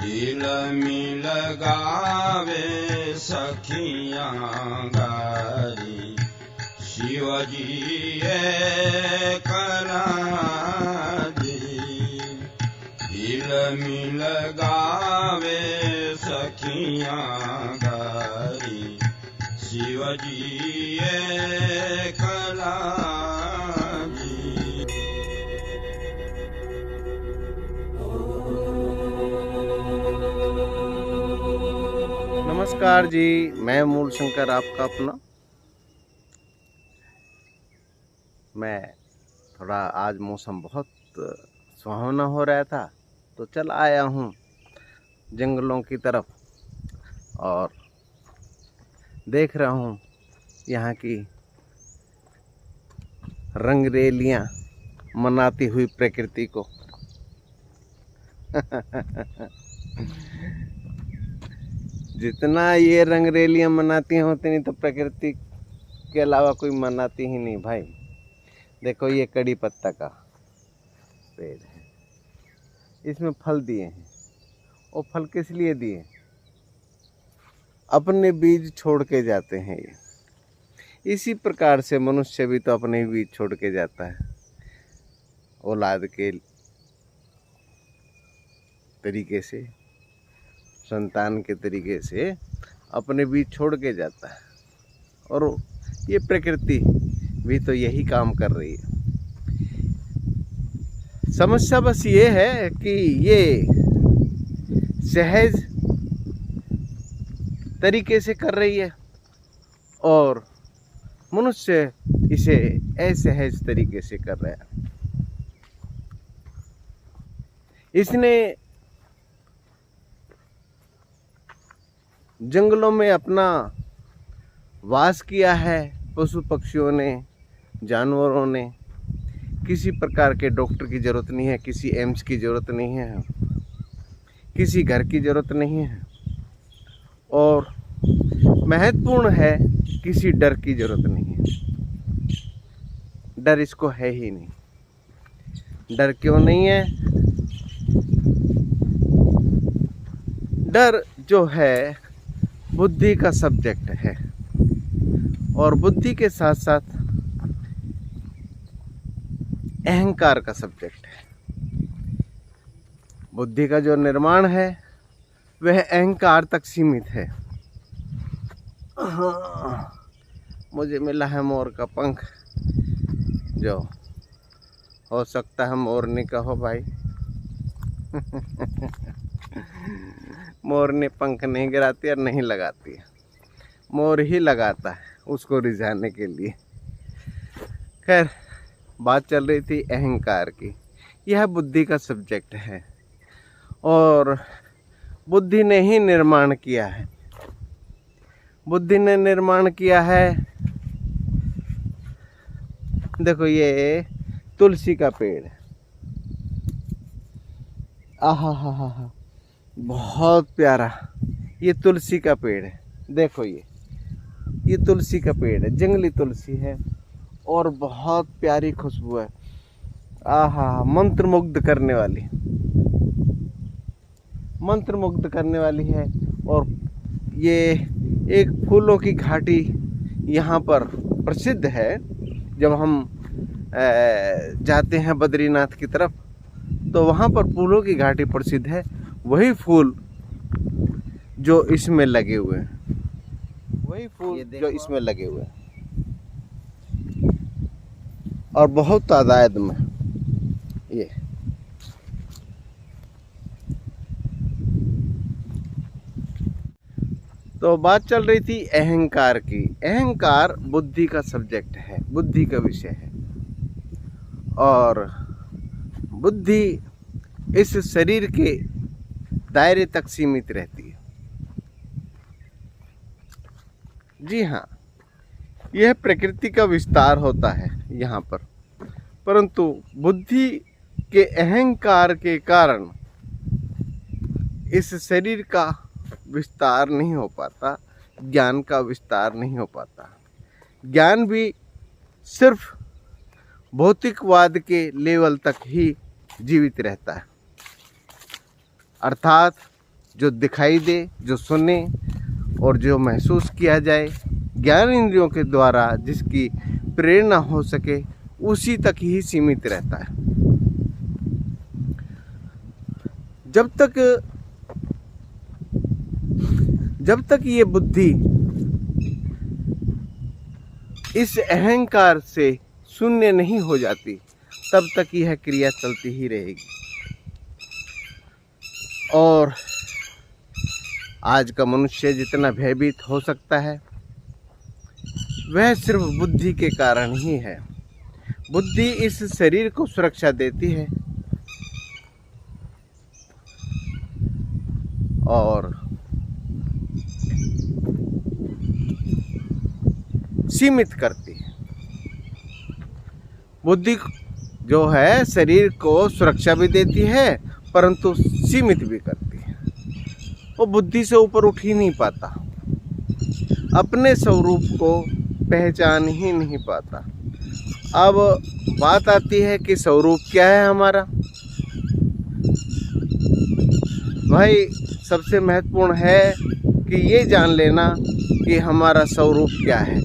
तिल मिल गावे सखियां गारी, शिवजी कलाजी। तिल मिल गावे सखियां गारी, शिवजी कलाजी। नमस्कार जी, मैं मूल शंकर आपका अपना। मैं थोड़ा आज मौसम बहुत सुहावना हो रहा था तो चल आया हूँ जंगलों की तरफ और देख रहा हूँ यहाँ की रंगरेलियाँ मनाती हुई प्रकृति को। जितना ये रंगरेलियाँ मनाती हैं उतनी तो प्रकृति के अलावा कोई मनाती ही नहीं भाई। देखो ये कड़ी पत्ता का पेड़ है, इसमें फल दिए हैं। और फल किस लिए दिए? अपने बीज छोड़ के जाते हैं ये। इसी प्रकार से मनुष्य भी तो अपने बीज छोड़ के जाता है, औलाद के तरीके से, संतान के तरीके से अपने बीज छोड़ के जाता है। और ये प्रकृति भी तो यही काम कर रही है। समस्या बस ये है कि ये सहज तरीके से कर रही है और मनुष्य इसे असहज तरीके से कर रहा है। इसने जंगलों में अपना वास किया है। पशु पक्षियों ने, जानवरों ने। किसी प्रकार के डॉक्टर की ज़रूरत नहीं है, किसी एम्स की ज़रूरत नहीं है, किसी घर की ज़रूरत नहीं है। और महत्वपूर्ण है, किसी डर की ज़रूरत नहीं है। डर इसको है ही नहीं। डर क्यों नहीं है? डर जो है बुद्धि का सब्जेक्ट है और बुद्धि के साथ साथ अहंकार का सब्जेक्ट है। बुद्धि का जो निर्माण है वह अहंकार तक सीमित है। मुझे मिला है मोर का पंख, जो हो सकता है मोरनी का हो भाई। मोरनी पंख नहीं गिराती और नहीं लगाती है, मोर ही लगाता है उसको रिझाने के लिए। खैर, बात चल रही थी अहंकार की। यह बुद्धि का सब्जेक्ट है और बुद्धि ने ही निर्माण किया है। बुद्धि ने निर्माण किया है। देखो ये तुलसी का पेड़ है। आहा हा हा हा, बहुत प्यारा ये तुलसी का पेड़ है। देखो ये तुलसी का पेड़ है, जंगली तुलसी है और बहुत प्यारी खुशबू है। आहा, मंत्रमुग्ध करने वाली है। और ये एक फूलों की घाटी यहाँ पर प्रसिद्ध है। जब हम जाते हैं बद्रीनाथ की तरफ तो वहाँ पर फूलों की घाटी प्रसिद्ध है। वही फूल जो इसमें लगे हुए हैं, वही फूल जो इसमें लगे हुए हैं और बहुत तादाद में। ये तो बात चल रही थी अहंकार की। अहंकार बुद्धि का सब्जेक्ट है, बुद्धि का विषय है। और बुद्धि इस शरीर के दायरे तक सीमित रहती है। जी हाँ, यह प्रकृति का विस्तार होता है यहाँ पर, परंतु बुद्धि के अहंकार के कारण इस शरीर का विस्तार नहीं हो पाता, ज्ञान का विस्तार नहीं हो पाता। ज्ञान भी सिर्फ भौतिकवाद के लेवल तक ही जीवित रहता है। अर्थात जो दिखाई दे, जो सुने और जो महसूस किया जाए, ज्ञान इंद्रियों के द्वारा जिसकी प्रेरणा हो सके, उसी तक ही सीमित रहता है। जब तक ये बुद्धि इस अहंकार से शून्य नहीं हो जाती, तब तक यह क्रिया चलती ही रहेगी। और आज का मनुष्य जितना भयभीत हो सकता है, वह सिर्फ बुद्धि के कारण ही है। बुद्धि इस शरीर को सुरक्षा देती है और सीमित करती है। बुद्धि जो है शरीर को सुरक्षा भी देती है, परंतु सीमित भी करती है। वो बुद्धि से ऊपर उठ ही नहीं पाता, अपने स्वरूप को पहचान ही नहीं पाता। अब बात आती है कि स्वरूप क्या है हमारा। भाई सबसे महत्वपूर्ण है कि ये जान लेना कि हमारा स्वरूप क्या है।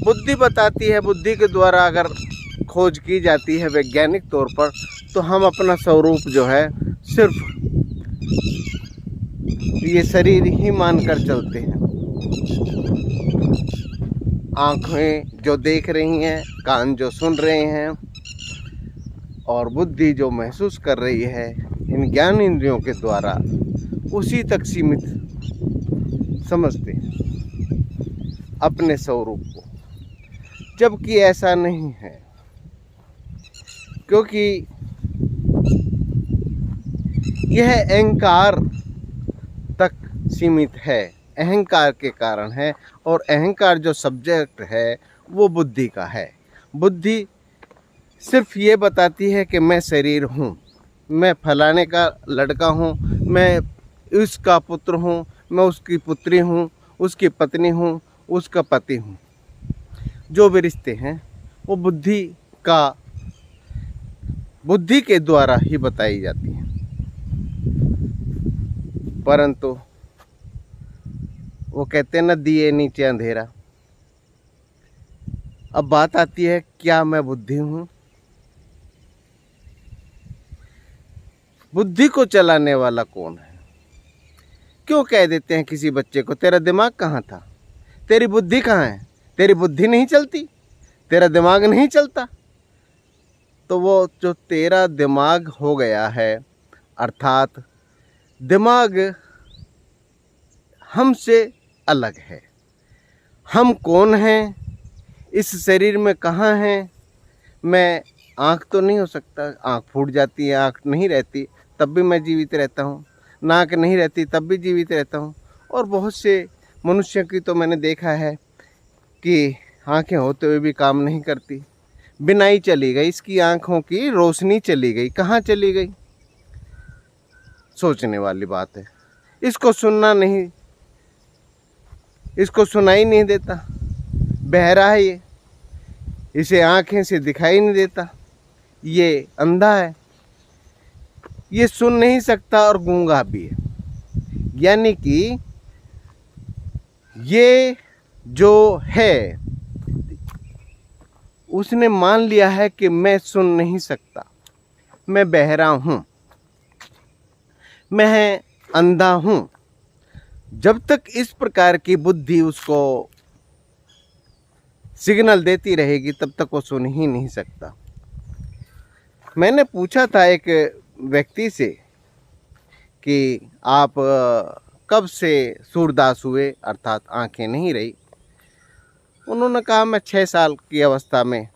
बुद्धि बताती है, बुद्धि के द्वारा अगर खोज की जाती है वैज्ञानिक तौर पर, तो हम अपना स्वरूप जो है सिर्फ ये शरीर ही मानकर चलते हैं। आँखें जो देख रही हैं, कान जो सुन रहे हैं और बुद्धि जो महसूस कर रही है इन ज्ञान इंद्रियों के द्वारा, उसी तक सीमित समझते हैं अपने स्वरूप को। जबकि ऐसा नहीं है, क्योंकि यह अहंकार तक सीमित है, अहंकार के कारण है। और अहंकार जो सब्जेक्ट है वो बुद्धि का है। बुद्धि सिर्फ ये बताती है कि मैं शरीर हूँ, मैं फलाने का लड़का हूँ, मैं उसका पुत्र हूँ, मैं उसकी पुत्री हूँ, उसकी पत्नी हूँ, उसका पति हूँ। जो भी रिश्ते हैं वो बुद्धि के द्वारा ही बताई जाती हैं। परंतु वो कहते हैं ना, दिए नीचे अंधेरा। अब बात आती है, क्या मैं बुद्धि हूँ? बुद्धि को चलाने वाला कौन है? क्यों कह देते हैं किसी बच्चे को, तेरा दिमाग कहाँ था, तेरी बुद्धि कहाँ है? तेरी बुद्धि नहीं चलती, तेरा दिमाग नहीं चलता। तो वो जो तेरा दिमाग हो गया है, अर्थात दिमाग हमसे अलग है। हम कौन हैं, इस शरीर में कहाँ हैं? मैं आँख तो नहीं हो सकता, आँख फूट जाती है, आँख नहीं रहती तब भी मैं जीवित रहता हूँ, नाक नहीं रहती तब भी जीवित रहता हूँ। और बहुत से मनुष्यों की तो मैंने देखा है कि आँखें होते हुए भी काम नहीं करती, बिनाई चली गई, इसकी आँखों की रोशनी चली गई, कहाँ चली गई? सोचने वाली बात है। इसको सुनाई नहीं देता, बहरा है ये, इसे आँखें से दिखाई नहीं देता, ये अंधा है, ये सुन नहीं सकता और गूंगा भी है। यानी कि ये जो है उसने मान लिया है कि मैं सुन नहीं सकता, मैं बहरा हूँ, मैं अंधा हूँ। जब तक इस प्रकार की बुद्धि उसको सिग्नल देती रहेगी, तब तक वो सुन ही नहीं सकता। मैंने पूछा था एक व्यक्ति से कि आप कब से सूरदास हुए, अर्थात आंखें नहीं रही? उन्होंने कहा मैं 6 साल की अवस्था में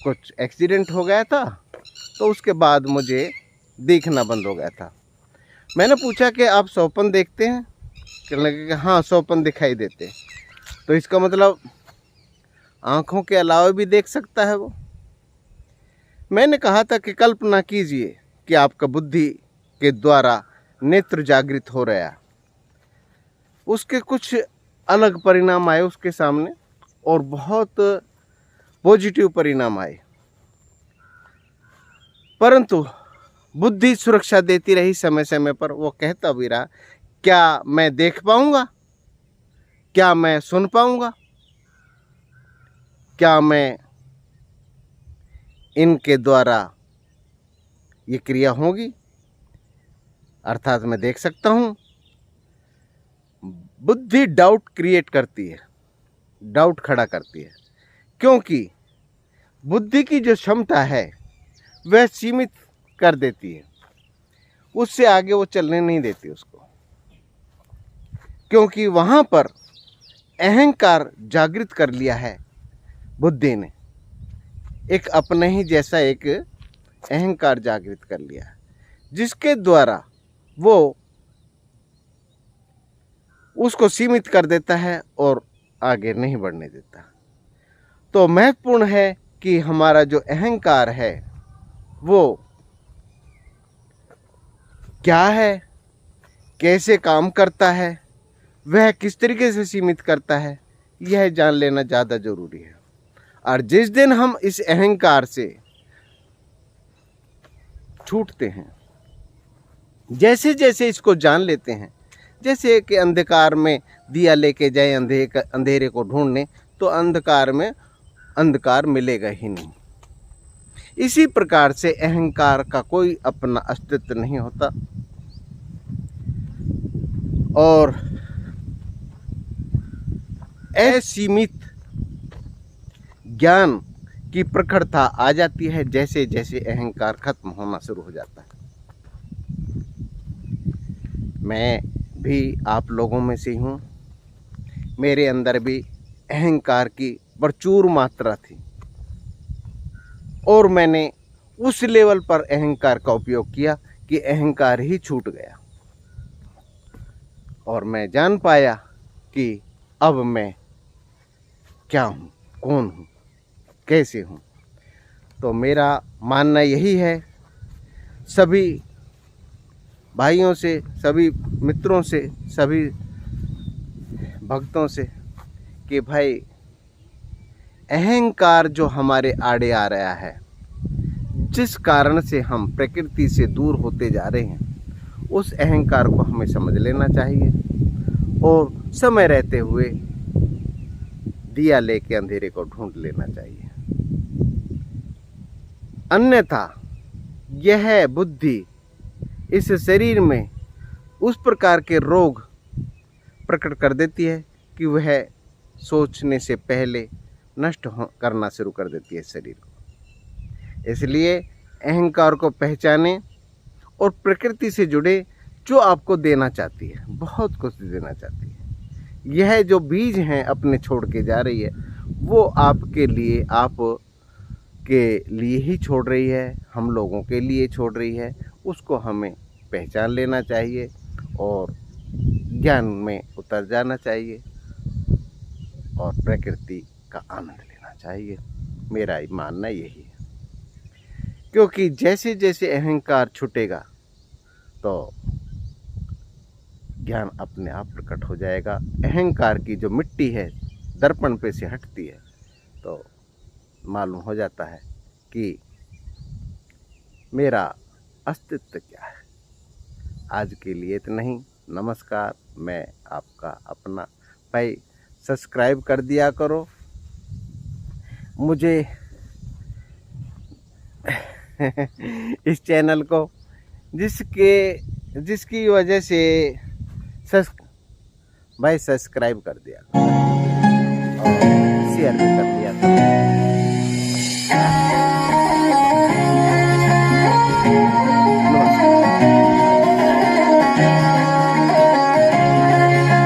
कुछ एक्सीडेंट हो गया था, तो उसके बाद मुझे दिखना बंद हो गया था। मैंने पूछा कि आप स्वप्न देखते हैं? कहने लगे कि हाँ, स्वप्न दिखाई देते। तो इसका मतलब आँखों के अलावा भी देख सकता है वो? मैंने कहा था कि कल्पना कीजिए कि आपका बुद्धि के द्वारा नेत्र जागृत हो रहा है, उसके कुछ अलग परिणाम आए उसके सामने और बहुत पॉजिटिव परिणाम आए, परंतु बुद्धि सुरक्षा देती रही समय समय पर। वो कहता भी रहा, क्या मैं देख पाऊंगा, क्या मैं सुन पाऊंगा, क्या मैं इनके द्वारा ये क्रिया होगी, अर्थात मैं देख सकता हूं। बुद्धि डाउट क्रिएट करती है, डाउट खड़ा करती है, क्योंकि बुद्धि की जो क्षमता है वह सीमित कर देती है, उससे आगे वो चलने नहीं देती उसको, क्योंकि वहां पर अहंकार जागृत कर लिया है बुद्धि ने। एक अपने ही जैसा एक अहंकार जागृत कर लिया है, जिसके द्वारा वो उसको सीमित कर देता है और आगे नहीं बढ़ने देता। तो महत्वपूर्ण है कि हमारा जो अहंकार है वो क्या है, कैसे काम करता है, वह किस तरीके से सीमित करता है, यह जान लेना ज़्यादा जरूरी है। और जिस दिन हम इस अहंकार से छूटते हैं, जैसे जैसे इसको जान लेते हैं, जैसे कि अंधकार में दिया लेके जाए अंधेरे को ढूंढने, तो अंधकार में अंधकार मिलेगा ही नहीं। इसी प्रकार से अहंकार का कोई अपना अस्तित्व नहीं होता और असीमित ज्ञान की प्रखरता आ जाती है जैसे जैसे अहंकार खत्म होना शुरू हो जाता है। मैं भी आप लोगों में से हूँ, मेरे अंदर भी अहंकार की प्रचुर मात्रा थी और मैंने उस लेवल पर अहंकार का उपयोग किया कि अहंकार ही छूट गया और मैं जान पाया कि अब मैं क्या हूँ, कौन हूँ, कैसे हूँ। तो मेरा मानना यही है, सभी भाइयों से, सभी मित्रों से, सभी भक्तों से कि भाई अहंकार जो हमारे आड़े आ रहा है, जिस कारण से हम प्रकृति से दूर होते जा रहे हैं, उस अहंकार को हमें समझ लेना चाहिए और समय रहते हुए दिया लेके अंधेरे को ढूंढ लेना चाहिए। अन्यथा यह बुद्धि इस शरीर में उस प्रकार के रोग प्रकट कर देती है कि वह सोचने से पहले नष्ट करना शुरू कर देती है शरीर को। इसलिए अहंकार को पहचाने और प्रकृति से जुड़े, जो आपको देना चाहती है, बहुत कुछ देना चाहती है। यह जो बीज हैं अपने छोड़ के जा रही है, वो आपके लिए, आप के लिए ही छोड़ रही है, हम लोगों के लिए छोड़ रही है। उसको हमें पहचान लेना चाहिए और ज्ञान में उतर जाना चाहिए और प्रकृति का आनंद लेना चाहिए। मेरा मानना यही है, क्योंकि जैसे जैसे अहंकार छूटेगा तो ज्ञान अपने आप प्रकट हो जाएगा। अहंकार की जो मिट्टी है दर्पण पे से हटती है तो मालूम हो जाता है कि मेरा अस्तित्व क्या है। आज के लिए इतना ही। नमस्कार। मैं आपका अपना भाई। सब्सक्राइब कर दिया करो मुझे इस चैनल को, जिसकी वजह से भाई सब्सक्राइब कर दिया और शेयर भी कर दिया।